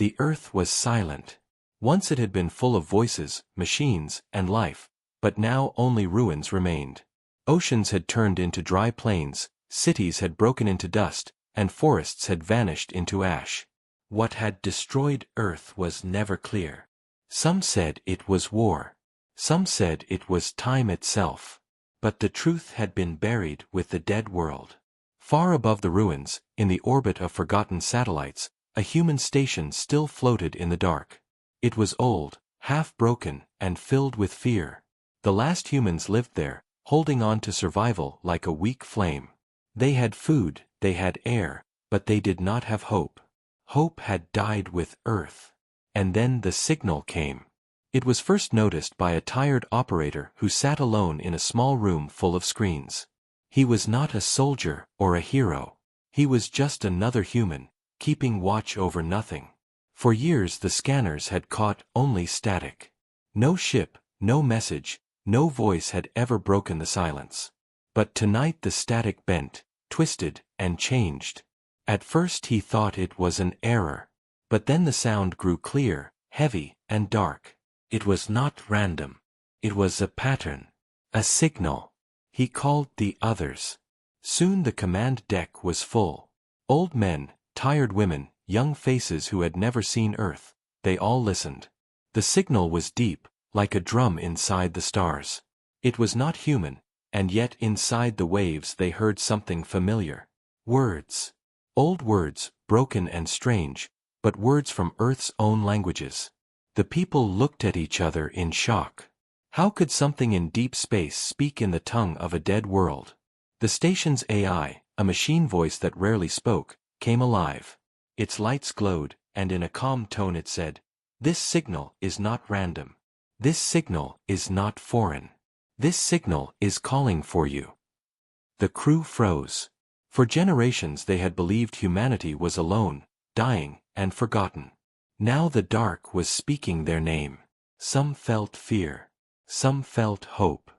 The Earth was silent. Once it had been full of voices, machines, and life, but now only ruins remained. Oceans had turned into dry plains, cities had broken into dust, and forests had vanished into ash. What had destroyed Earth was never clear. Some said it was war. Some said it was time itself. But the truth had been buried with the dead world. Far above the ruins, in the orbit of forgotten satellites, a human station still floated in the dark. It was old, half-broken, and filled with fear. The last humans lived there, holding on to survival like a weak flame. They had food, they had air, but they did not have hope. Hope had died with Earth. And then the signal came. It was first noticed by a tired operator who sat alone in a small room full of screens. He was not a soldier or a hero. He was just another human, keeping watch over nothing. For years the scanners had caught only static. No ship, no message, no voice had ever broken the silence. But tonight the static bent, twisted, and changed. At first he thought it was an error. But then the sound grew clear, heavy, and dark. It was not random. It was a pattern. A signal. He called the others. Soon the command deck was full. Old men, tired women, young faces who had never seen Earth, they all listened. The signal was deep, like a drum inside the stars. It was not human, and yet inside the waves they heard something familiar. Words. Old words, broken and strange, but words from Earth's own languages. The people looked at each other in shock. How could something in deep space speak in the tongue of a dead world? The station's AI, a machine voice that rarely spoke, came alive. Its lights glowed, and in a calm tone it said, "This signal is not random. This signal is not foreign. This signal is calling for you." The crew froze. For generations they had believed humanity was alone, dying, and forgotten. Now the dark was speaking their name. Some felt fear. Some felt hope.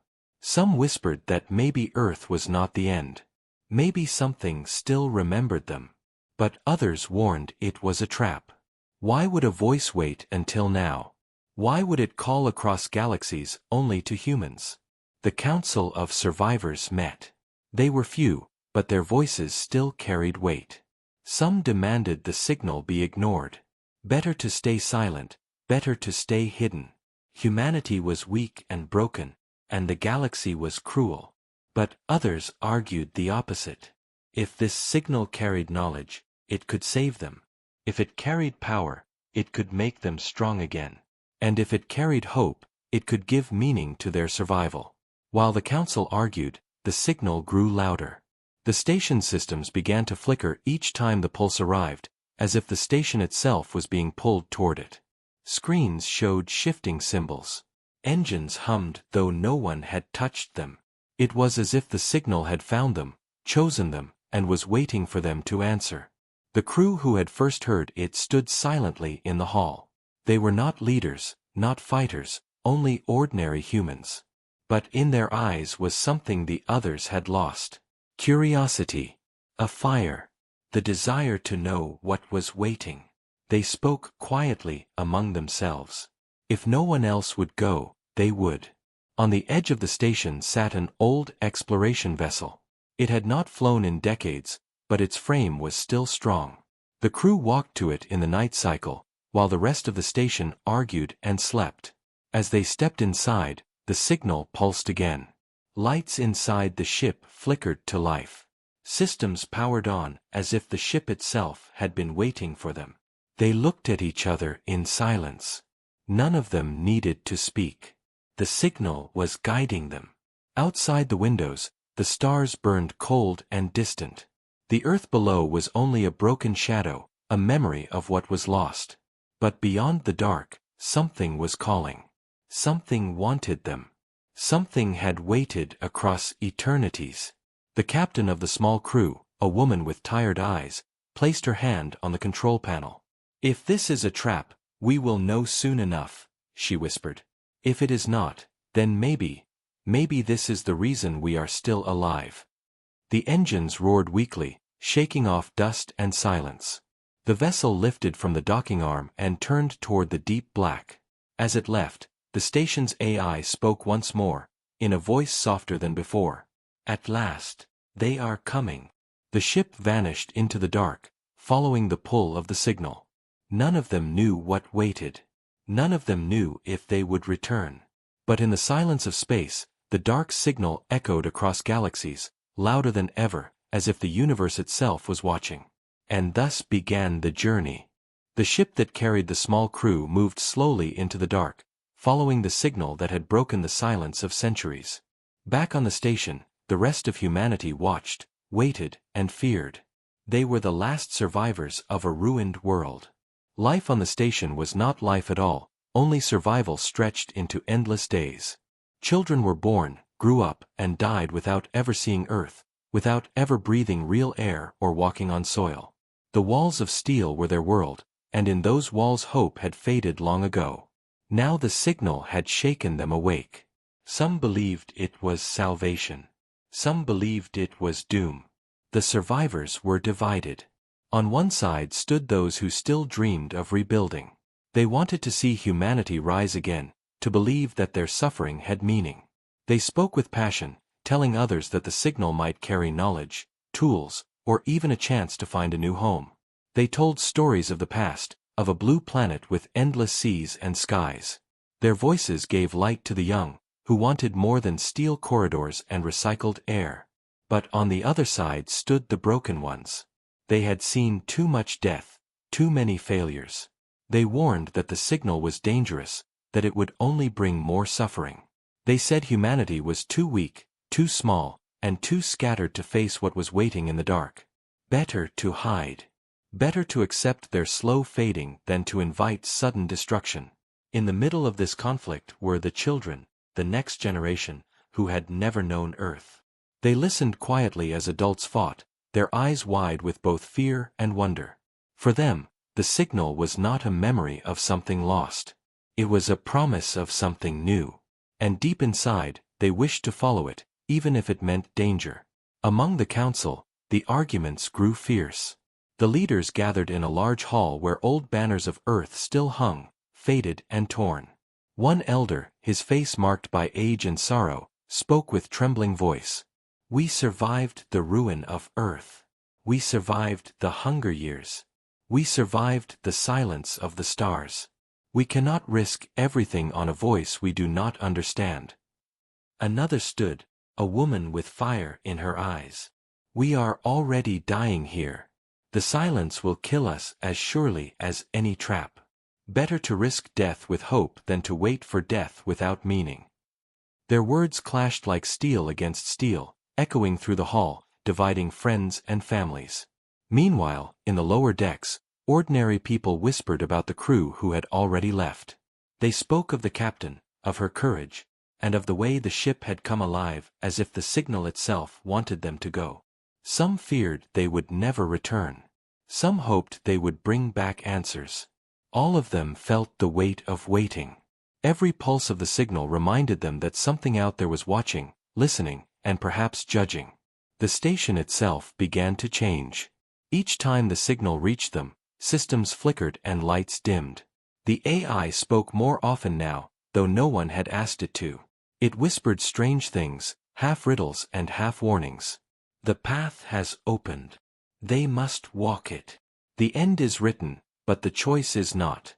Some whispered that maybe Earth was not the end. Maybe something still remembered them. But others warned it was a trap. Why would a voice wait until now? Why would it call across galaxies only to humans? The Council of Survivors met. They were few, but their voices still carried weight. Some demanded the signal be ignored. Better to stay silent, better to stay hidden. Humanity was weak and broken, and the galaxy was cruel. But others argued the opposite. If this signal carried knowledge, it could save them. If it carried power, it could make them strong again. And if it carried hope, it could give meaning to their survival. While the council argued, the signal grew louder. The station systems began to flicker each time the pulse arrived, as if the station itself was being pulled toward it. Screens showed shifting symbols. Engines hummed though no one had touched them. It was as if the signal had found them, chosen them, and was waiting for them to answer. The crew who had first heard it stood silently in the hall. They were not leaders, not fighters, only ordinary humans. But in their eyes was something the others had lost. Curiosity. A fire. The desire to know what was waiting. They spoke quietly among themselves. If no one else would go, they would. On the edge of the station sat an old exploration vessel. It had not flown in decades, but its frame was still strong. The crew walked to it in the night cycle, while the rest of the station argued and slept. As they stepped inside, the signal pulsed again. Lights inside the ship flickered to life. Systems powered on as if the ship itself had been waiting for them. They looked at each other in silence. None of them needed to speak. The signal was guiding them. Outside the windows, the stars burned cold and distant. The earth below was only a broken shadow, a memory of what was lost. But beyond the dark, something was calling. Something wanted them. Something had waited across eternities. The captain of the small crew, a woman with tired eyes, placed her hand on the control panel. "If this is a trap, we will know soon enough," she whispered. "If it is not, then maybe this is the reason we are still alive." The engines roared weakly, shaking off dust and silence. The vessel lifted from the docking arm and turned toward the deep black. As it left, the station's AI spoke once more, in a voice softer than before. At last, they are coming. The ship vanished into the dark, following the pull of the signal. None of them knew what waited. None of them knew if they would return. But in the silence of space, the dark signal echoed across galaxies, louder than ever, as if the universe itself was watching. And thus began the journey. The ship that carried the small crew moved slowly into the dark, following the signal that had broken the silence of centuries. Back on the station, the rest of humanity watched, waited, and feared. They were the last survivors of a ruined world. Life on the station was not life at all, only survival stretched into endless days. Children were born, grew up, and died without ever seeing Earth, without ever breathing real air or walking on soil. The walls of steel were their world, and in those walls hope had faded long ago. Now the signal had shaken them awake. Some believed it was salvation. Some believed it was doom. The survivors were divided. On one side stood those who still dreamed of rebuilding. They wanted to see humanity rise again, to believe that their suffering had meaning. They spoke with passion, telling others that the signal might carry knowledge, tools, or even a chance to find a new home. They told stories of the past, of a blue planet with endless seas and skies. Their voices gave light to the young, who wanted more than steel corridors and recycled air. But on the other side stood the broken ones. They had seen too much death, too many failures. They warned that the signal was dangerous, that it would only bring more suffering. They said humanity was too weak, too small, and too scattered to face what was waiting in the dark. Better to hide. Better to accept their slow fading than to invite sudden destruction. In the middle of this conflict were the children, the next generation, who had never known Earth. They listened quietly as adults fought, their eyes wide with both fear and wonder. For them, the signal was not a memory of something lost. It was a promise of something new. And deep inside, they wished to follow it, even if it meant danger. Among the council, the arguments grew fierce. The leaders gathered in a large hall where old banners of Earth still hung, faded and torn. One elder, his face marked by age and sorrow, spoke with trembling voice. "We survived the ruin of Earth. We survived the hunger years. We survived the silence of the stars. We cannot risk everything on a voice we do not understand." Another stood, a woman with fire in her eyes. "We are already dying here. The silence will kill us as surely as any trap. Better to risk death with hope than to wait for death without meaning." Their words clashed like steel against steel, echoing through the hall, dividing friends and families. Meanwhile, in the lower decks, ordinary people whispered about the crew who had already left. They spoke of the captain, of her courage, and of the way the ship had come alive, as if the signal itself wanted them to go. Some feared they would never return. Some hoped they would bring back answers. All of them felt the weight of waiting. Every pulse of the signal reminded them that something out there was watching, listening, and perhaps judging. The station itself began to change. Each time the signal reached them, systems flickered and lights dimmed. The AI spoke more often now, though no one had asked it to. It whispered strange things, half riddles and half warnings. "The path has opened. They must walk it. The end is written, but the choice is not."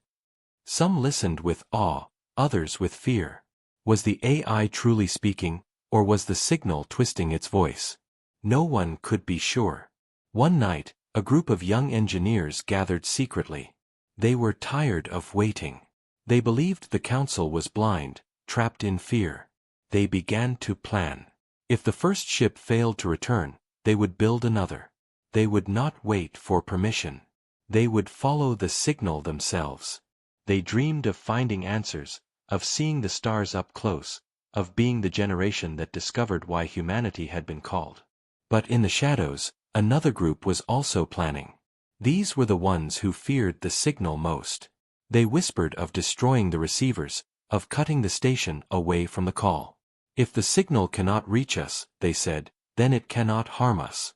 Some listened with awe, others with fear. Was the AI truly speaking, or was the signal twisting its voice? No one could be sure. One night, a group of young engineers gathered secretly. They were tired of waiting. They believed the council was blind, trapped in fear. They began to plan. If the first ship failed to return, they would build another. They would not wait for permission. They would follow the signal themselves. They dreamed of finding answers, of seeing the stars up close, of being the generation that discovered why humanity had been called. But in the shadows, another group was also planning. These were the ones who feared the signal most. They whispered of destroying the receivers, of cutting the station away from the call. "If the signal cannot reach us," they said, "then it cannot harm us."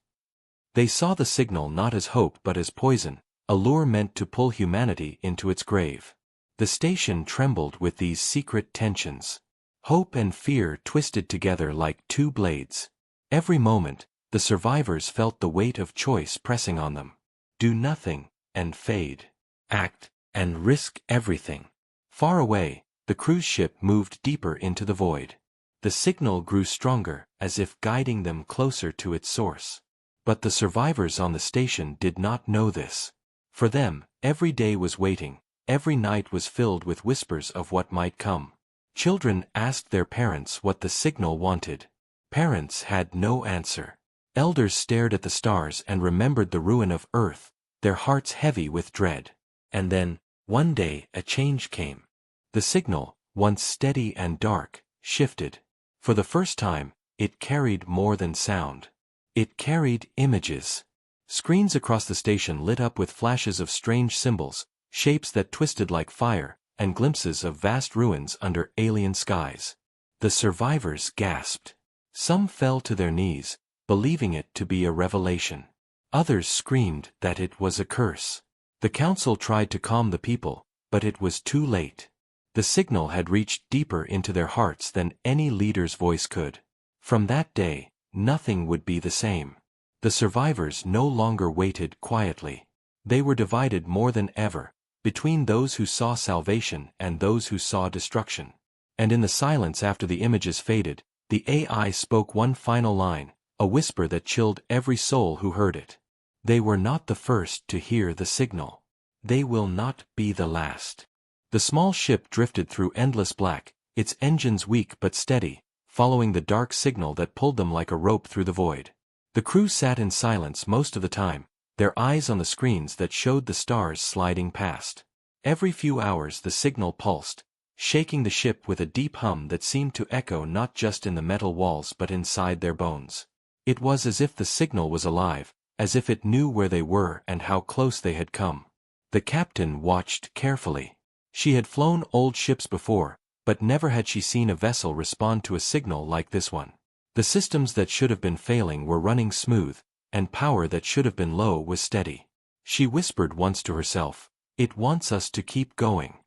They saw the signal not as hope but as poison, a lure meant to pull humanity into its grave. The station trembled with these secret tensions. Hope and fear twisted together like two blades. Every moment, the survivors felt the weight of choice pressing on them. Do nothing, and fade. Act, and risk everything. Far away, the cruise ship moved deeper into the void. The signal grew stronger, as if guiding them closer to its source. But the survivors on the station did not know this. For them, every day was waiting, every night was filled with whispers of what might come. Children asked their parents what the signal wanted. Parents had no answer. Elders stared at the stars and remembered the ruin of Earth, their hearts heavy with dread. And then, one day, a change came. The signal, once steady and dark, shifted. For the first time, it carried more than sound. It carried images. Screens across the station lit up with flashes of strange symbols, shapes that twisted like fire, and glimpses of vast ruins under alien skies. The survivors gasped. Some fell to their knees, believing it to be a revelation. Others screamed that it was a curse. The council tried to calm the people, but it was too late. The signal had reached deeper into their hearts than any leader's voice could. From that day, nothing would be the same. The survivors no longer waited quietly. They were divided more than ever, between those who saw salvation and those who saw destruction. And in the silence after the images faded, the AI spoke one final line, a whisper that chilled every soul who heard it. They were not the first to hear the signal. They will not be the last. The small ship drifted through endless black, its engines weak but steady, following the dark signal that pulled them like a rope through the void. The crew sat in silence most of the time, their eyes on the screens that showed the stars sliding past. Every few hours the signal pulsed, shaking the ship with a deep hum that seemed to echo not just in the metal walls but inside their bones. It was as if the signal was alive, as if it knew where they were and how close they had come. The captain watched carefully. She had flown old ships before, but never had she seen a vessel respond to a signal like this one. The systems that should have been failing were running smooth, and power that should have been low was steady. She whispered once to herself, "It wants us to keep going."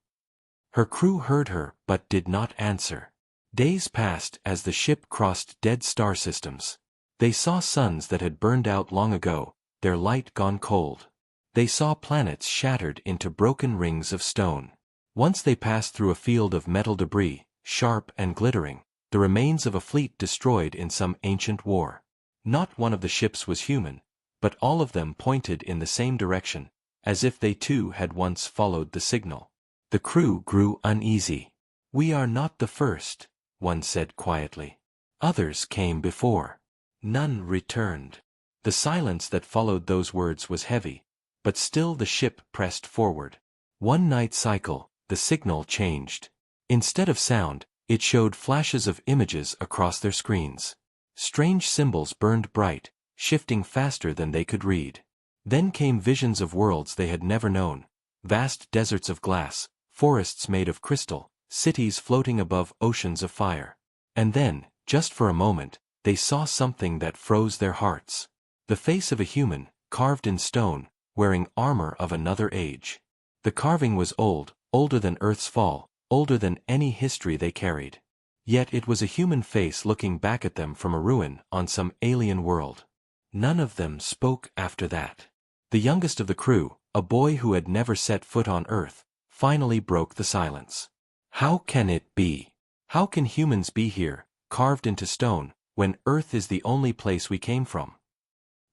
Her crew heard her but did not answer. Days passed as the ship crossed dead star systems. They saw suns that had burned out long ago, their light gone cold. They saw planets shattered into broken rings of stone. Once they passed through a field of metal debris, sharp and glittering, the remains of a fleet destroyed in some ancient war. Not one of the ships was human, but all of them pointed in the same direction, as if they too had once followed the signal. The crew grew uneasy. "We are not the first," one said quietly. "Others came before." None returned. The silence that followed those words was heavy, but still the ship pressed forward. One night cycle, the signal changed. Instead of sound, it showed flashes of images across their screens. Strange symbols burned bright, shifting faster than they could read. Then came visions of worlds they had never known, vast deserts of glass, forests made of crystal, cities floating above oceans of fire. And then, just for a moment, they saw something that froze their hearts. The face of a human, carved in stone, wearing armor of another age. The carving was old, older than Earth's fall, older than any history they carried. Yet it was a human face looking back at them from a ruin on some alien world. None of them spoke after that. The youngest of the crew, a boy who had never set foot on Earth, finally broke the silence. "How can it be? How can humans be here, carved into stone, when Earth is the only place we came from?"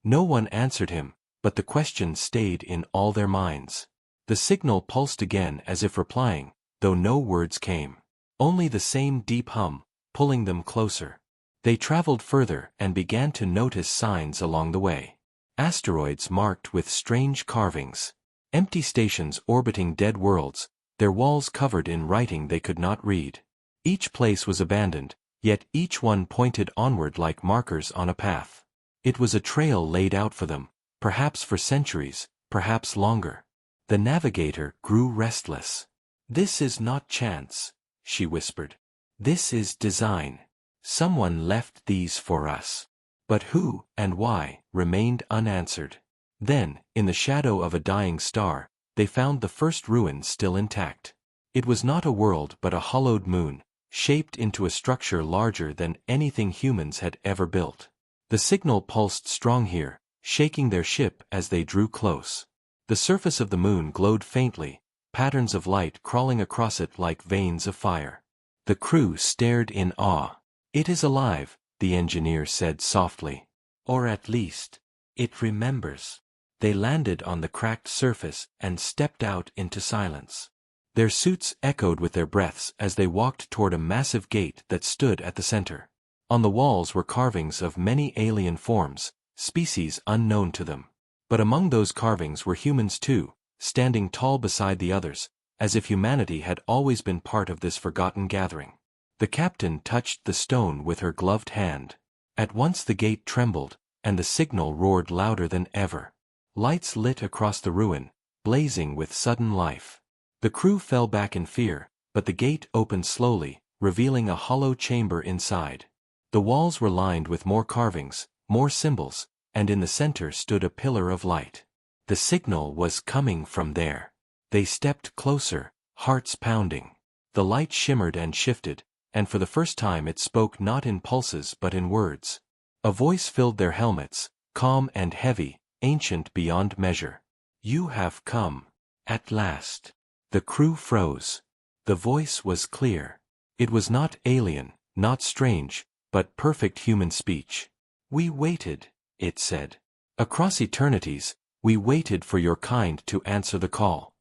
No one answered him, but the question stayed in all their minds. The signal pulsed again as if replying, though no words came. Only the same deep hum, pulling them closer. They traveled further and began to notice signs along the way. Asteroids marked with strange carvings. Empty stations orbiting dead worlds, their walls covered in writing they could not read. Each place was abandoned, yet each one pointed onward like markers on a path. It was a trail laid out for them, perhaps for centuries, perhaps longer. The navigator grew restless. "This is not chance," she whispered. "This is design. Someone left these for us." But who, and why, remained unanswered. Then, in the shadow of a dying star, they found the first ruin still intact. It was not a world but a hollowed moon, shaped into a structure larger than anything humans had ever built. The signal pulsed strong here, shaking their ship as they drew close. The surface of the moon glowed faintly, patterns of light crawling across it like veins of fire. The crew stared in awe. "It is alive," the engineer said softly. "Or at least, it remembers." They landed on the cracked surface and stepped out into silence. Their suits echoed with their breaths as they walked toward a massive gate that stood at the center. On the walls were carvings of many alien forms, species unknown to them. But among those carvings were humans too, standing tall beside the others, as if humanity had always been part of this forgotten gathering. The captain touched the stone with her gloved hand. At once the gate trembled, and the signal roared louder than ever. Lights lit across the ruin, blazing with sudden life. The crew fell back in fear, but the gate opened slowly, revealing a hollow chamber inside. The walls were lined with more carvings, more symbols, and in the center stood a pillar of light. The signal was coming from there. They stepped closer, hearts pounding. The light shimmered and shifted, and for the first time it spoke not in pulses but in words. A voice filled their helmets, calm and heavy, ancient beyond measure. "You have come. At last." The crew froze. The voice was clear. It was not alien, not strange, but perfect human speech. "We waited," it said. "Across eternities, we waited for your kind to answer the call."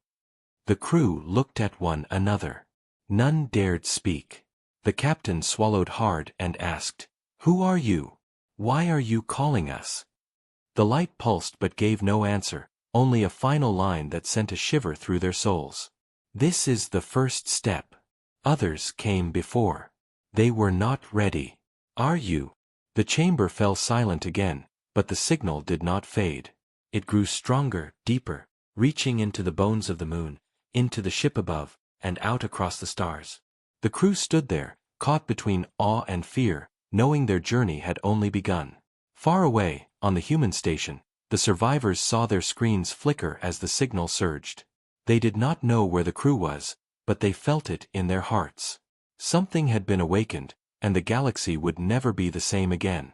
The crew looked at one another. None dared speak. The captain swallowed hard and asked, "Who are you? Why are you calling us?" The light pulsed but gave no answer, only a final line that sent a shiver through their souls. "This is the first step. Others came before. They were not ready. Are you?" The chamber fell silent again, but the signal did not fade. It grew stronger, deeper, reaching into the bones of the moon, into the ship above, and out across the stars. The crew stood there, caught between awe and fear, knowing their journey had only begun. Far away, on the human station, the survivors saw their screens flicker as the signal surged. They did not know where the crew was, but they felt it in their hearts. Something had been awakened, and the galaxy would never be the same again.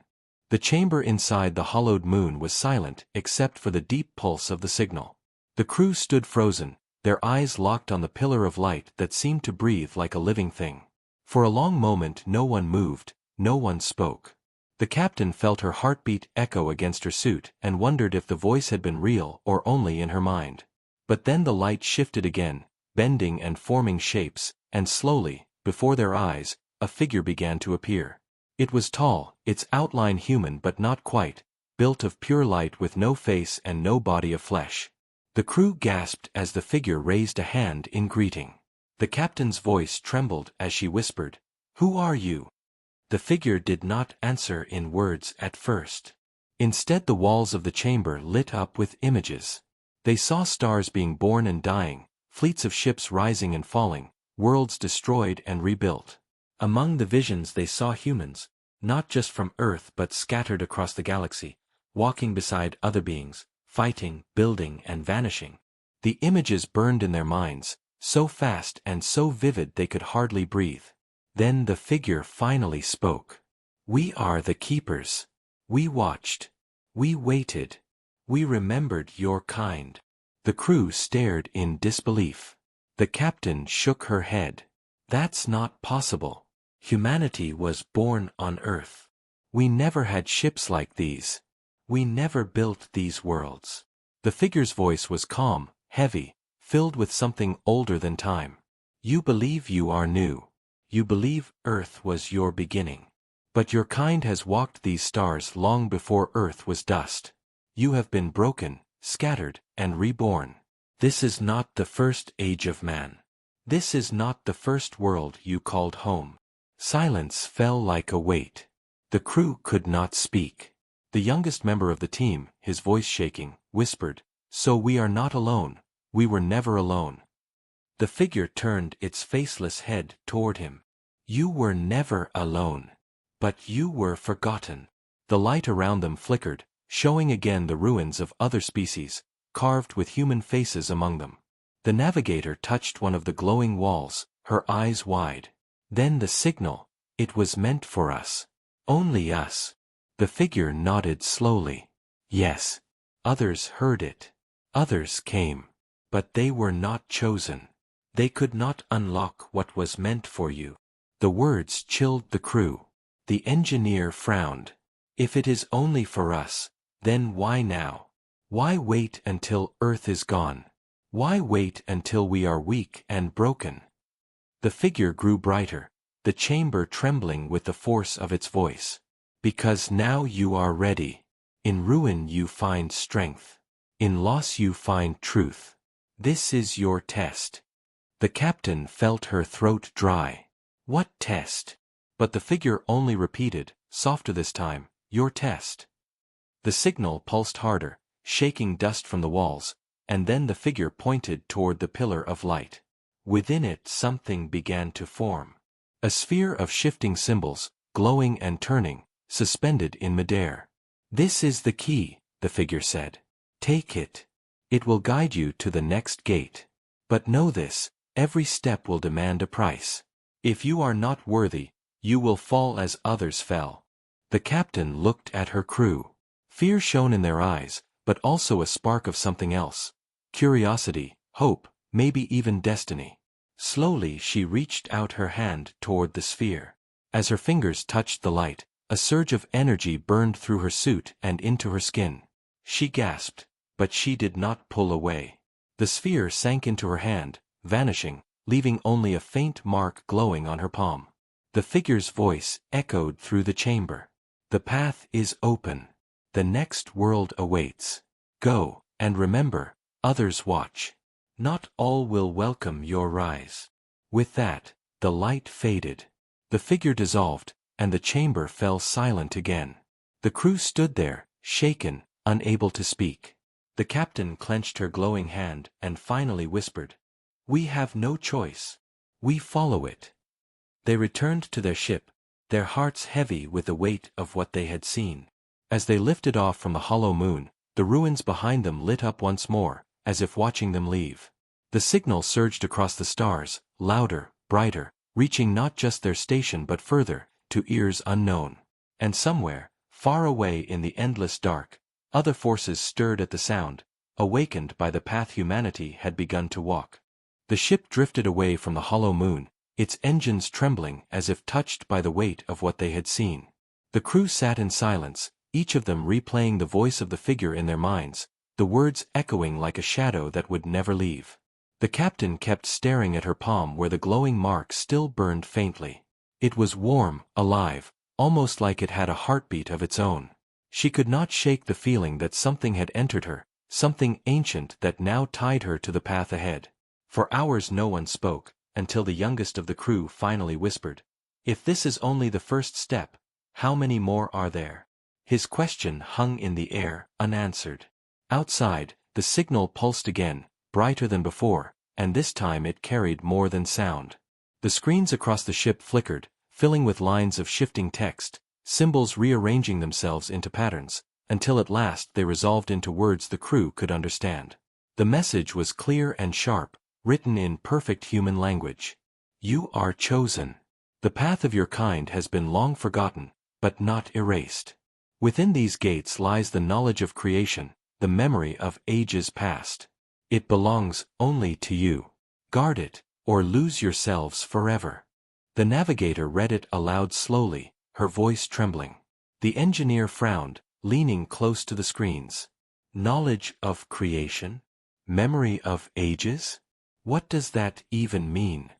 The chamber inside the hollowed moon was silent except for the deep pulse of the signal. The crew stood frozen, their eyes locked on the pillar of light that seemed to breathe like a living thing. For a long moment no one moved, no one spoke. The captain felt her heartbeat echo against her suit and wondered if the voice had been real or only in her mind. But then the light shifted again, bending and forming shapes, and slowly, before their eyes, a figure began to appear. It was tall, its outline human but not quite, built of pure light with no face and no body of flesh. The crew gasped as the figure raised a hand in greeting. The captain's voice trembled as she whispered, "Who are you?" The figure did not answer in words at first. Instead the walls of the chamber lit up with images. They saw stars being born and dying, fleets of ships rising and falling, worlds destroyed and rebuilt. Among the visions they saw humans, not just from Earth but scattered across the galaxy, walking beside other beings, fighting, building and vanishing. The images burned in their minds, so fast and so vivid they could hardly breathe. Then the figure finally spoke. "We are the keepers. We watched. We waited. We remembered your kind." The crew stared in disbelief. The captain shook her head. "That's not possible. Humanity was born on Earth. We never had ships like these. We never built these worlds." The figure's voice was calm, heavy, filled with something older than time. "You believe you are new. You believe Earth was your beginning. But your kind has walked these stars long before Earth was dust. You have been broken, scattered, and reborn. This is not the first age of man. This is not the first world you called home." Silence fell like a weight. The crew could not speak. The youngest member of the team, his voice shaking, whispered, "So we are not alone. We were never alone." The figure turned its faceless head toward him. "You were never alone. But you were forgotten." The light around them flickered, showing again the ruins of other species, carved with human faces among them. The navigator touched one of the glowing walls, her eyes wide. Then the signal. It was meant for us. Only us. The figure nodded slowly. Yes. Others heard it. Others came. But they were not chosen. They could not unlock what was meant for you. The words chilled the crew. The engineer frowned. If it is only for us, then why now? Why wait until Earth is gone? Why wait until we are weak and broken? The figure grew brighter, the chamber trembling with the force of its voice. Because now you are ready. In ruin you find strength. In loss you find truth. This is your test. The captain felt her throat dry. What test? But the figure only repeated, softer this time, your test. The signal pulsed harder, shaking dust from the walls, and then the figure pointed toward the pillar of light. Within it something began to form. A sphere of shifting symbols, glowing and turning, suspended in midair. This is the key, the figure said. Take it. It will guide you to the next gate. But know this, every step will demand a price. If you are not worthy, you will fall as others fell. The captain looked at her crew. Fear shone in their eyes, but also a spark of something else. Curiosity, hope, maybe even destiny. Slowly she reached out her hand toward the sphere. As her fingers touched the light, a surge of energy burned through her suit and into her skin. She gasped, but she did not pull away. The sphere sank into her hand, vanishing, leaving only a faint mark glowing on her palm. The figure's voice echoed through the chamber. The path is open. The next world awaits. Go, and remember, others watch. Not all will welcome your rise. With that, the light faded. The figure dissolved, and the chamber fell silent again. The crew stood there, shaken, unable to speak. The captain clenched her glowing hand and finally whispered, "We have no choice. We follow it." They returned to their ship, their hearts heavy with the weight of what they had seen. As they lifted off from the hollow moon, the ruins behind them lit up once more, as if watching them leave. The signal surged across the stars, louder, brighter, reaching not just their station but further, to ears unknown. And somewhere, far away in the endless dark, other forces stirred at the sound, awakened by the path humanity had begun to walk. The ship drifted away from the hollow moon, its engines trembling as if touched by the weight of what they had seen. The crew sat in silence, each of them replaying the voice of the figure in their minds, the words echoing like a shadow that would never leave. The captain kept staring at her palm where the glowing mark still burned faintly. It was warm, alive, almost like it had a heartbeat of its own. She could not shake the feeling that something had entered her, something ancient that now tied her to the path ahead. For hours no one spoke, until the youngest of the crew finally whispered, "If this is only the first step, how many more are there?" His question hung in the air, unanswered. Outside, the signal pulsed again, brighter than before, and this time it carried more than sound. The screens across the ship flickered, filling with lines of shifting text, symbols rearranging themselves into patterns, until at last they resolved into words the crew could understand. The message was clear and sharp, written in perfect human language. You are chosen. The path of your kind has been long forgotten, but not erased. Within these gates lies the knowledge of creation, the memory of ages past. It belongs only to you. Guard it, or lose yourselves forever. The navigator read it aloud slowly, her voice trembling. The engineer frowned, leaning close to the screens. Knowledge of creation? Memory of ages? What does that even mean?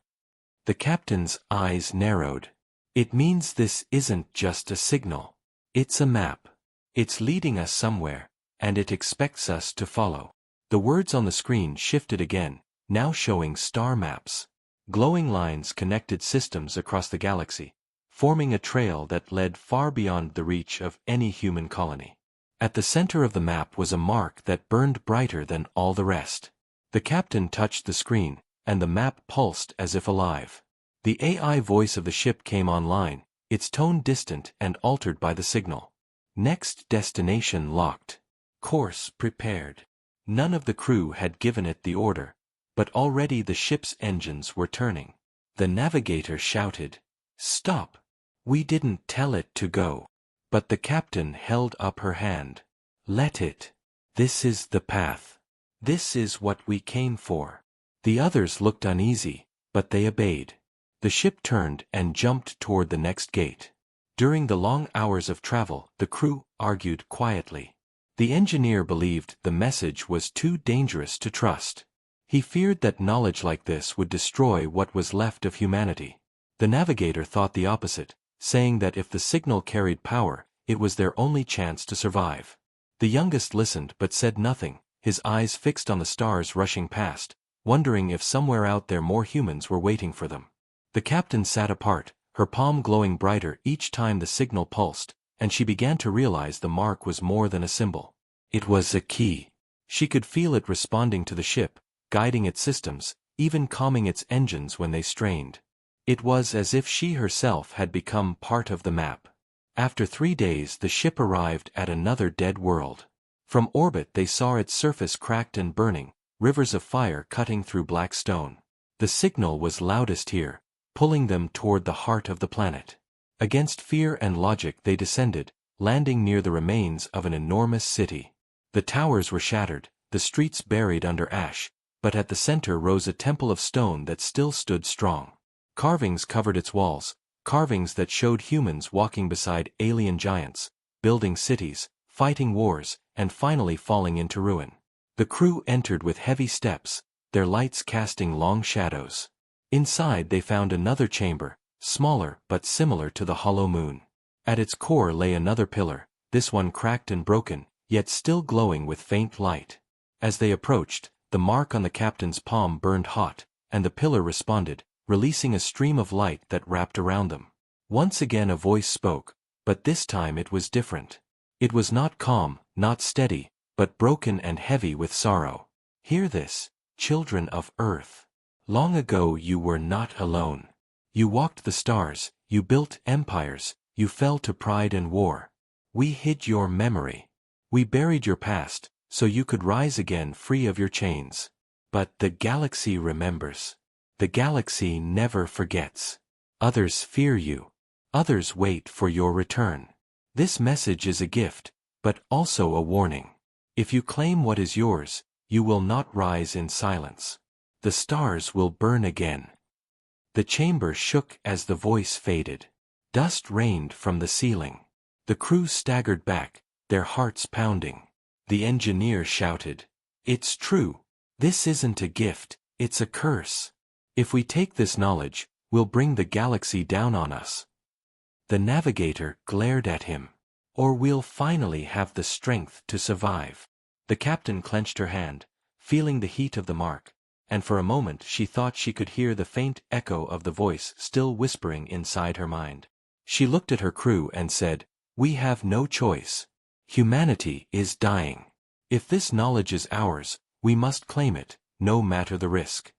The captain's eyes narrowed. It means this isn't just a signal. It's a map. It's leading us somewhere, and it expects us to follow. The words on the screen shifted again, now showing star maps. Glowing lines connected systems across the galaxy, forming a trail that led far beyond the reach of any human colony. At the center of the map was a mark that burned brighter than all the rest. The captain touched the screen, and the map pulsed as if alive. The AI voice of the ship came online, its tone distant and altered by the signal. Next destination locked. Course prepared. None of the crew had given it the order, but already the ship's engines were turning. The navigator shouted, "Stop! We didn't tell it to go." But the captain held up her hand. "Let it. This is the path. This is what we came for." The others looked uneasy, but they obeyed. The ship turned and jumped toward the next gate. During the long hours of travel, the crew argued quietly. The engineer believed the message was too dangerous to trust. He feared that knowledge like this would destroy what was left of humanity. The navigator thought the opposite, saying that if the signal carried power, it was their only chance to survive. The youngest listened but said nothing, his eyes fixed on the stars rushing past, wondering if somewhere out there more humans were waiting for them. The captain sat apart, her palm glowing brighter each time the signal pulsed, and she began to realize the mark was more than a symbol. It was a key. She could feel it responding to the ship, guiding its systems, even calming its engines when they strained. It was as if she herself had become part of the map. After 3 days the ship arrived at another dead world. From orbit they saw its surface cracked and burning, rivers of fire cutting through black stone. The signal was loudest here, pulling them toward the heart of the planet. Against fear and logic they descended, landing near the remains of an enormous city. The towers were shattered, the streets buried under ash, but at the center rose a temple of stone that still stood strong. Carvings covered its walls, carvings that showed humans walking beside alien giants, building cities, fighting wars, and finally falling into ruin. The crew entered with heavy steps, their lights casting long shadows. Inside they found another chamber, smaller but similar to the hollow moon. At its core lay another pillar, this one cracked and broken, yet still glowing with faint light. As they approached, the mark on the captain's palm burned hot, and the pillar responded, releasing a stream of light that wrapped around them. Once again a voice spoke, but this time it was different. It was not calm, not steady, but broken and heavy with sorrow. "Hear this, children of Earth. Long ago you were not alone. You walked the stars, you built empires, you fell to pride and war. We hid your memory. We buried your past, so you could rise again free of your chains. But the galaxy remembers. The galaxy never forgets. Others fear you. Others wait for your return. This message is a gift, but also a warning. If you claim what is yours, you will not rise in silence. The stars will burn again." The chamber shook as the voice faded. Dust rained from the ceiling. The crew staggered back, their hearts pounding. The engineer shouted, "It's true. This isn't a gift, it's a curse. If we take this knowledge, we'll bring the galaxy down on us." The navigator glared at him. "Or we'll finally have the strength to survive." The captain clenched her hand, feeling the heat of the mark, and for a moment she thought she could hear the faint echo of the voice still whispering inside her mind. She looked at her crew and said, "We have no choice. Humanity is dying. If this knowledge is ours, we must claim it, no matter the risk."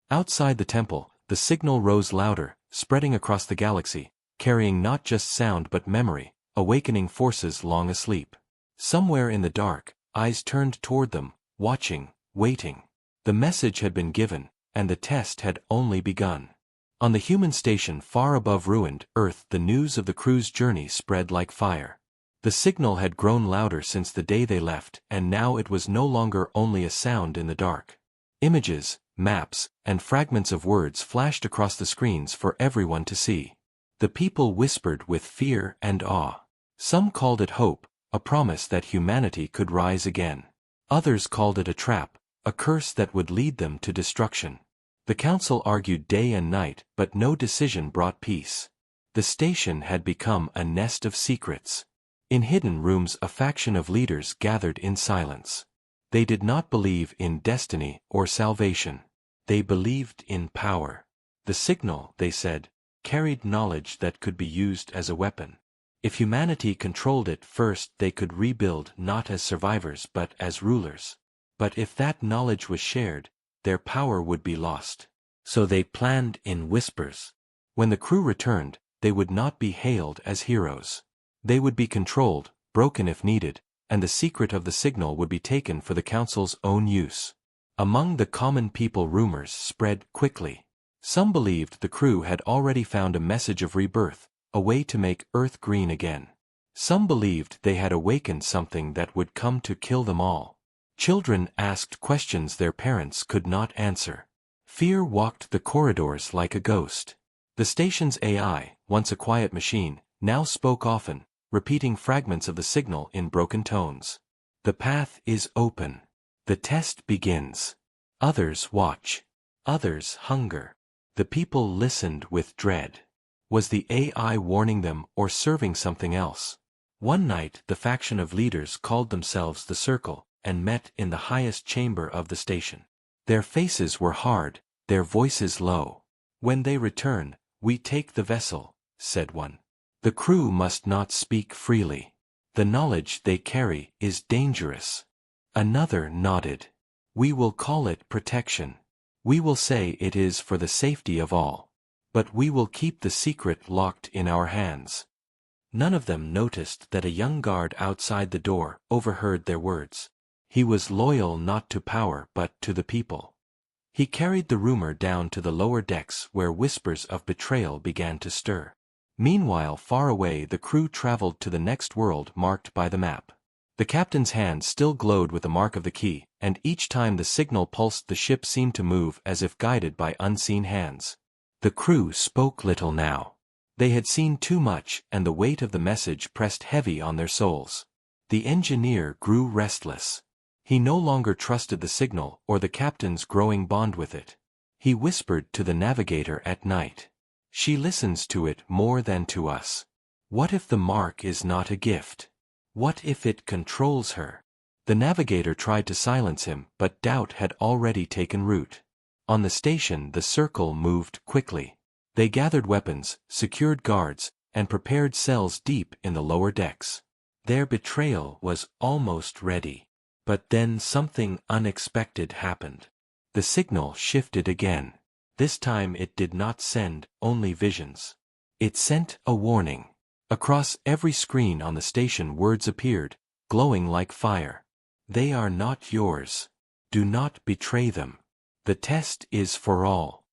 Outside the temple, the signal rose louder, spreading across the galaxy, carrying not just sound but memory, awakening forces long asleep. Somewhere in the dark, eyes turned toward them, watching, waiting. The message had been given, and the test had only begun. On the human station far above ruined Earth, the news of the crew's journey spread like fire. The signal had grown louder since the day they left, and now it was no longer only a sound in the dark. Images, maps, and fragments of words flashed across the screens for everyone to see. The people whispered with fear and awe. Some called it hope, a promise that humanity could rise again. Others called it a trap, a curse that would lead them to destruction. The council argued day and night, but no decision brought peace. The station had become a nest of secrets. In hidden rooms a faction of leaders gathered in silence. They did not believe in destiny or salvation. They believed in power. The signal, they said, carried knowledge that could be used as a weapon. If humanity controlled it first, they could rebuild not as survivors but as rulers. But if that knowledge was shared, their power would be lost. So they planned in whispers. When the crew returned, they would not be hailed as heroes. They would be controlled, broken if needed, and the secret of the signal would be taken for the Council's own use. Among the common people rumors spread quickly. Some believed the crew had already found a message of rebirth, a way to make Earth green again. Some believed they had awakened something that would come to kill them all. Children asked questions their parents could not answer. Fear walked the corridors like a ghost. The station's AI, once a quiet machine, now spoke often, repeating fragments of the signal in broken tones. The path is open. The test begins. Others watch. Others hunger. The people listened with dread. Was the AI warning them or serving something else? One night the faction of leaders called themselves the Circle, and met in the highest chamber of the station. Their faces were hard, their voices low. "When they return, we take the vessel," said one. "The crew must not speak freely. The knowledge they carry is dangerous." Another nodded. "We will call it protection. We will say it is for the safety of all. But we will keep the secret locked in our hands." None of them noticed that a young guard outside the door overheard their words. He was loyal not to power but to the people. He carried the rumor down to the lower decks where whispers of betrayal began to stir. Meanwhile, far away the crew traveled to the next world marked by the map. The captain's hand still glowed with the mark of the key, and each time the signal pulsed the ship seemed to move as if guided by unseen hands. The crew spoke little now. They had seen too much, and the weight of the message pressed heavy on their souls. The engineer grew restless. He no longer trusted the signal or the captain's growing bond with it. He whispered to the navigator at night. "She listens to it more than to us. What if the mark is not a gift? What if it controls her?" The navigator tried to silence him, but doubt had already taken root. On the station the Circle moved quickly. They gathered weapons, secured guards, and prepared cells deep in the lower decks. Their betrayal was almost ready. But then something unexpected happened. The signal shifted again. This time it did not send only visions. It sent a warning. Across every screen on the station words appeared, glowing like fire. "They are not yours. Do not betray them. The test is for all."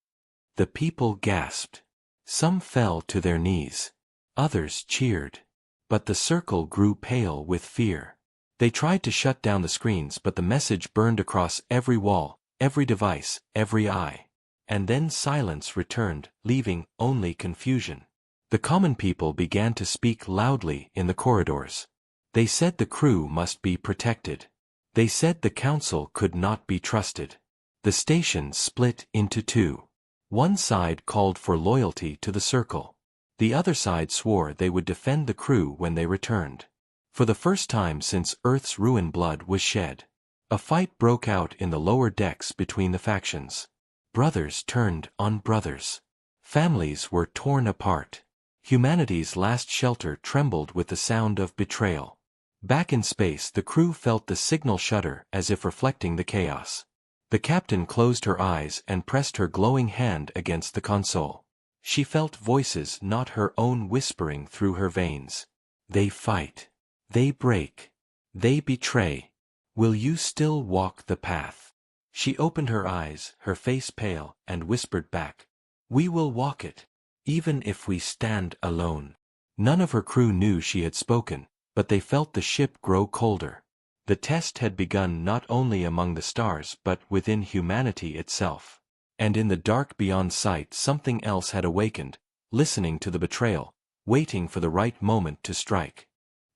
The people gasped. Some fell to their knees. Others cheered. But the Circle grew pale with fear. They tried to shut down the screens, but the message burned across every wall, every device, every eye. And then silence returned, leaving only confusion. The common people began to speak loudly in the corridors. They said the crew must be protected. They said the Council could not be trusted. The station split into two. One side called for loyalty to the Circle. The other side swore they would defend the crew when they returned. For the first time since Earth's ruin, blood was shed. A fight broke out in the lower decks between the factions. Brothers turned on brothers. Families were torn apart. Humanity's last shelter trembled with the sound of betrayal. Back in space the crew felt the signal shudder as if reflecting the chaos. The captain closed her eyes and pressed her glowing hand against the console. She felt voices not her own whispering through her veins. "They fight. They break. They betray. Will you still walk the path?" She opened her eyes, her face pale, and whispered back, "We will walk it, even if we stand alone." None of her crew knew she had spoken, but they felt the ship grow colder. The test had begun not only among the stars but within humanity itself. And in the dark beyond sight something else had awakened, listening to the betrayal, waiting for the right moment to strike.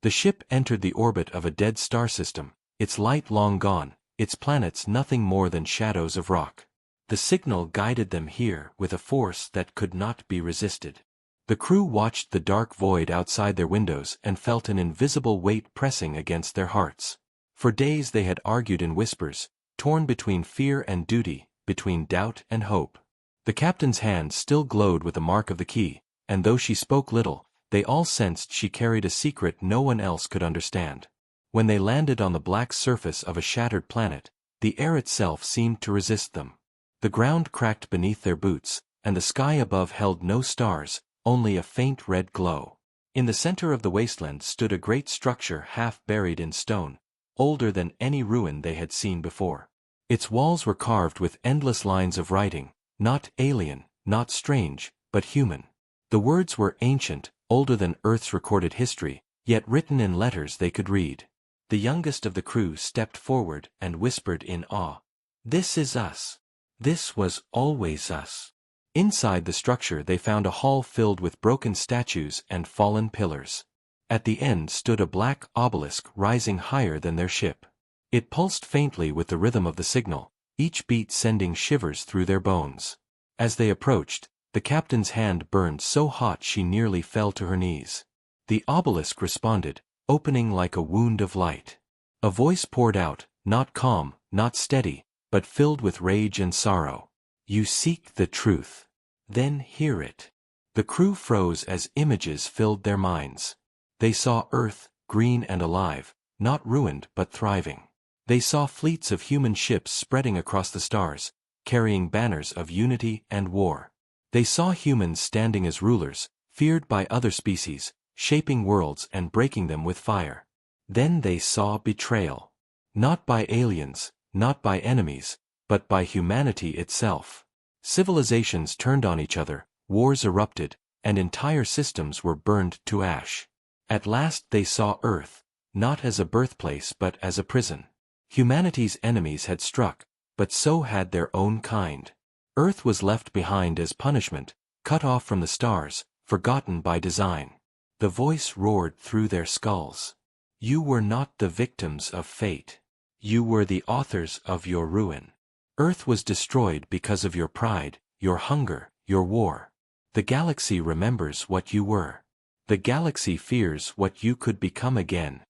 The ship entered the orbit of a dead star system, its light long gone, its planets nothing more than shadows of rock. The signal guided them here with a force that could not be resisted. The crew watched the dark void outside their windows and felt an invisible weight pressing against their hearts. For days they had argued in whispers, torn between fear and duty, between doubt and hope. The captain's hand still glowed with the mark of the key, and though she spoke little, they all sensed she carried a secret no one else could understand. When they landed on the black surface of a shattered planet, the air itself seemed to resist them. The ground cracked beneath their boots, and the sky above held no stars, only a faint red glow. In the center of the wasteland stood a great structure half buried in stone, older than any ruin they had seen before. Its walls were carved with endless lines of writing, not alien, not strange, but human. The words were ancient, older than Earth's recorded history, yet written in letters they could read. The youngest of the crew stepped forward and whispered in awe, "This is us. This was always us." Inside the structure they found a hall filled with broken statues and fallen pillars. At the end stood a black obelisk rising higher than their ship. It pulsed faintly with the rhythm of the signal, each beat sending shivers through their bones. As they approached, the captain's hand burned so hot she nearly fell to her knees. The obelisk responded, opening like a wound of light. A voice poured out, not calm, not steady, but filled with rage and sorrow. "You seek the truth. Then hear it." The crew froze as images filled their minds. They saw Earth, green and alive, not ruined but thriving. They saw fleets of human ships spreading across the stars, carrying banners of unity and war. They saw humans standing as rulers, feared by other species, shaping worlds and breaking them with fire. Then they saw betrayal. Not by aliens, not by enemies, but by humanity itself. Civilizations turned on each other, wars erupted, and entire systems were burned to ash. At last they saw Earth, not as a birthplace but as a prison. Humanity's enemies had struck, but so had their own kind. Earth was left behind as punishment, cut off from the stars, forgotten by design. The voice roared through their skulls. "You were not the victims of fate. You were the authors of your ruin. Earth was destroyed because of your pride, your hunger, your war. The galaxy remembers what you were. The galaxy fears what you could become again."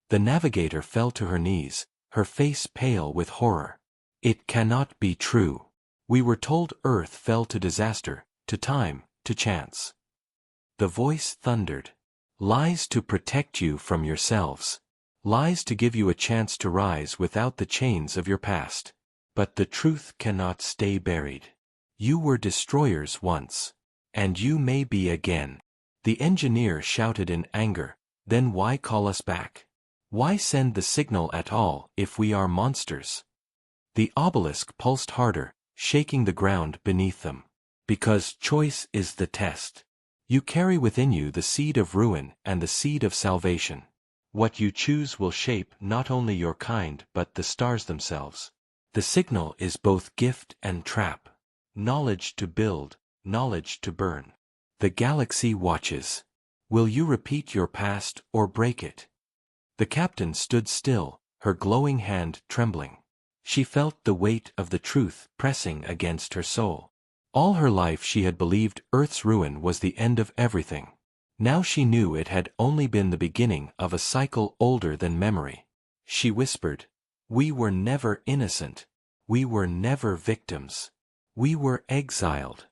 The navigator fell to her knees, her face pale with horror. "It cannot be true. We were told Earth fell to disaster, to time, to chance." The voice thundered. "Lies to protect you from yourselves. Lies to give you a chance to rise without the chains of your past. But the truth cannot stay buried. You were destroyers once. And you may be again." The engineer shouted in anger, "Then why call us back? Why send the signal at all if we are monsters?" The obelisk pulsed harder, shaking the ground beneath them. "Because choice is the test. You carry within you the seed of ruin and the seed of salvation. What you choose will shape not only your kind but the stars themselves. The signal is both gift and trap. Knowledge to build, knowledge to burn. The galaxy watches. Will you repeat your past or break it?" The captain stood still, her glowing hand trembling. She felt the weight of the truth pressing against her soul. All her life she had believed Earth's ruin was the end of everything. Now she knew it had only been the beginning of a cycle older than memory. She whispered, "We were never innocent. We were never victims. We were exiled."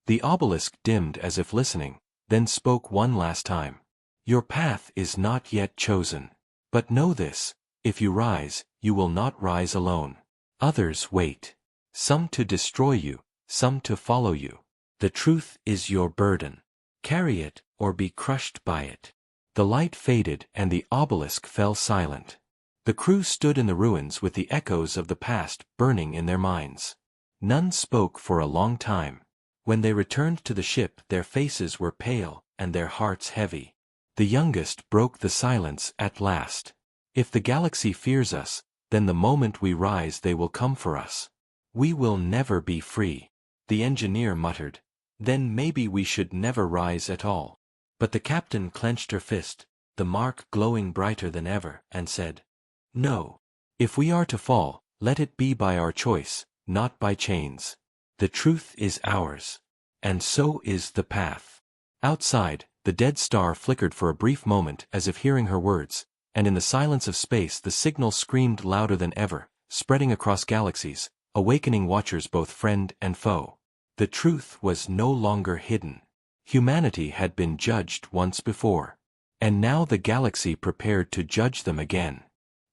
The obelisk dimmed as if listening, then spoke one last time. "Your path is not yet chosen. But know this, if you rise, you will not rise alone. Others wait. Some to destroy you, some to follow you. The truth is your burden. Carry it, or be crushed by it." The light faded and the obelisk fell silent. The crew stood in the ruins with the echoes of the past burning in their minds. None spoke for a long time. When they returned to the ship their faces were pale and their hearts heavy. The youngest broke the silence at last. "If the galaxy fears us, then the moment we rise they will come for us. We will never be free." The engineer muttered, "Then maybe we should never rise at all." But the captain clenched her fist, the mark glowing brighter than ever, and said, "No. If we are to fall, let it be by our choice, not by chains. The truth is ours. And so is the path." Outside, the dead star flickered for a brief moment as if hearing her words, and in the silence of space the signal screamed louder than ever, spreading across galaxies, awakening watchers both friend and foe. The truth was no longer hidden. Humanity had been judged once before. And now the galaxy prepared to judge them again.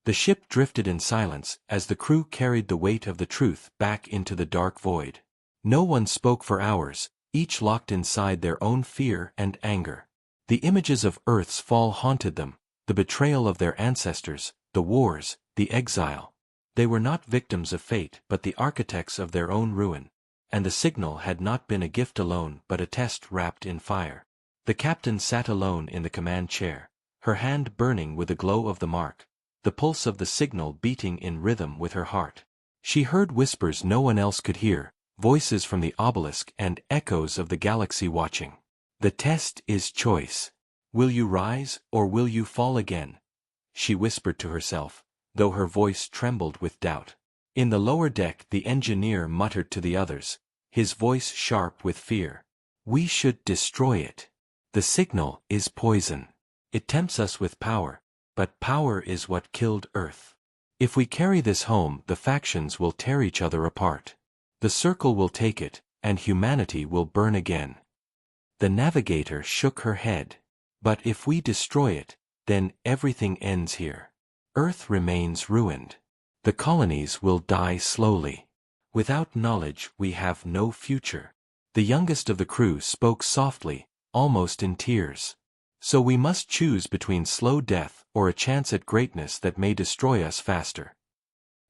The ship drifted in silence as the crew carried the weight of the truth back into the dark void. No one spoke for hours, each locked inside their own fear and anger. The images of Earth's fall haunted them, the betrayal of their ancestors, the wars, the exile. They were not victims of fate but the architects of their own ruin. And the signal had not been a gift alone but a test wrapped in fire. The captain sat alone in the command chair, her hand burning with the glow of the mark, the pulse of the signal beating in rhythm with her heart. She heard whispers no one else could hear, voices from the obelisk and echoes of the galaxy watching. The test is choice. Will you rise or will you fall again? She whispered to herself, though her voice trembled with doubt. In the lower deck the engineer muttered to the others, his voice sharp with fear. We should destroy it. The signal is poison. It tempts us with power, but power is what killed Earth. If we carry this home, the factions will tear each other apart. The circle will take it, and humanity will burn again. The navigator shook her head. But if we destroy it, then everything ends here. Earth remains ruined. The colonies will die slowly. Without knowledge we have no future. The youngest of the crew spoke softly, almost in tears. So we must choose between slow death or a chance at greatness that may destroy us faster.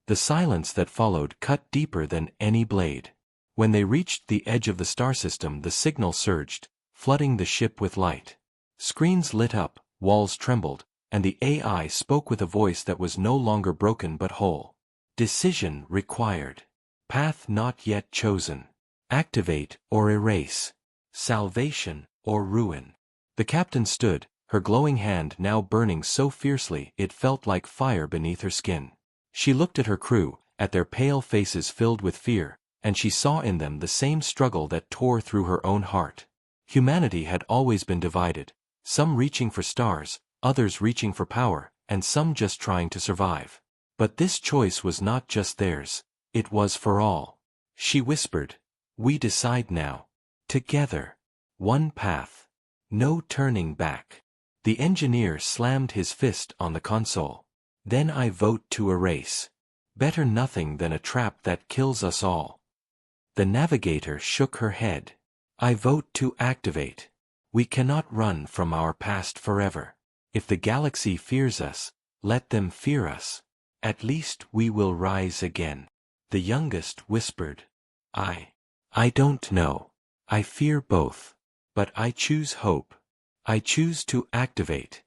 The silence that followed cut deeper than any blade. When they reached the edge of the star system, the signal surged, flooding the ship with light. Screens lit up, walls trembled, and the AI spoke with a voice that was no longer broken but whole. Decision required. Path not yet chosen. Activate or erase. Salvation or ruin. The captain stood, her glowing hand now burning so fiercely it felt like fire beneath her skin. She looked at her crew, at their pale faces filled with fear, and she saw in them the same struggle that tore through her own heart. Humanity had always been divided, some reaching for stars, others reaching for power, and some just trying to survive. But this choice was not just theirs, it was for all. She whispered, "We decide now. Together. One path. No turning back." The engineer slammed his fist on the console. "Then I vote to erase. Better nothing than a trap that kills us all." The navigator shook her head. "I vote to activate. We cannot run from our past forever. If the galaxy fears us, let them fear us. At least we will rise again." The youngest whispered, I don't know. I fear both. But I choose hope. I choose to activate."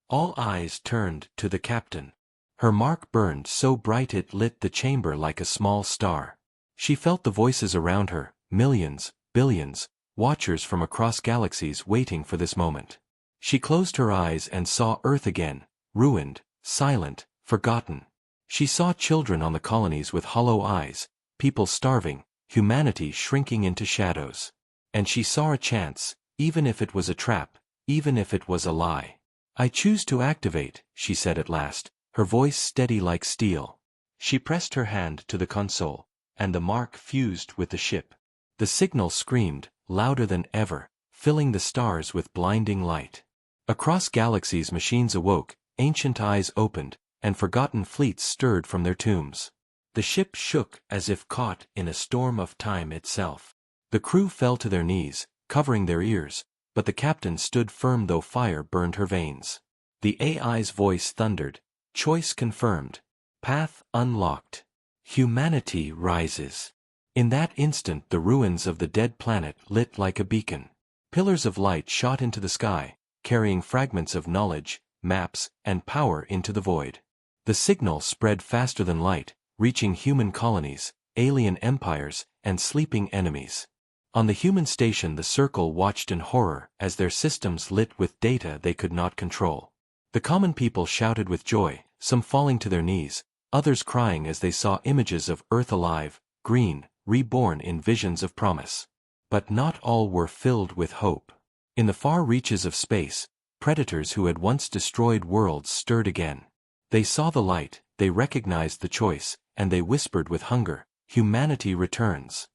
All eyes turned to the captain. Her mark burned so bright it lit the chamber like a small star. She felt the voices around her, millions, billions, watchers from across galaxies waiting for this moment. She closed her eyes and saw Earth again, ruined, silent, forgotten. She saw children on the colonies with hollow eyes, people starving, humanity shrinking into shadows. And she saw a chance, even if it was a trap, even if it was a lie. "I choose to activate," she said at last, her voice steady like steel. She pressed her hand to the console, and the mark fused with the ship. The signal screamed, louder than ever, filling the stars with blinding light. Across galaxies machines awoke, ancient eyes opened, and forgotten fleets stirred from their tombs. The ship shook as if caught in a storm of time itself. The crew fell to their knees, covering their ears, but the captain stood firm though fire burned her veins. The AI's voice thundered, "Choice confirmed. Path unlocked. Humanity rises." In that instant the ruins of the dead planet lit like a beacon. Pillars of light shot into the sky, carrying fragments of knowledge, maps, and power into the void. The signal spread faster than light, reaching human colonies, alien empires, and sleeping enemies. On the human station the Circle watched in horror as their systems lit with data they could not control. The common people shouted with joy, some falling to their knees, others crying as they saw images of Earth alive, green, reborn in visions of promise. But not all were filled with hope. In the far reaches of space, predators who had once destroyed worlds stirred again. They saw the light, they recognized the choice, and they whispered with hunger, "Humanity returns."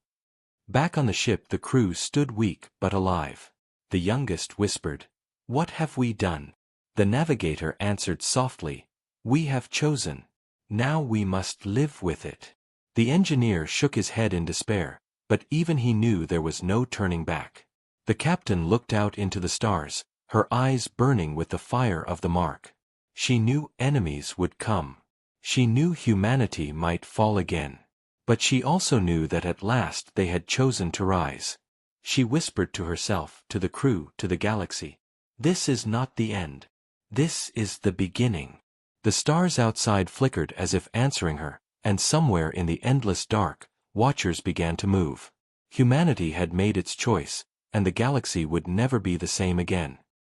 Back on the ship the crew stood weak but alive. The youngest whispered, "What have we done?" The navigator answered softly, "We have chosen. Now we must live with it." The engineer shook his head in despair, but even he knew there was no turning back. The captain looked out into the stars, her eyes burning with the fire of the mark. She knew enemies would come. She knew humanity might fall again. But she also knew that at last they had chosen to rise. She whispered to herself, to the crew, to the galaxy. This is not the end. This is the beginning. The stars outside flickered as if answering her, and somewhere in the endless dark, watchers began to move. Humanity had made its choice, and the galaxy would never be the same again.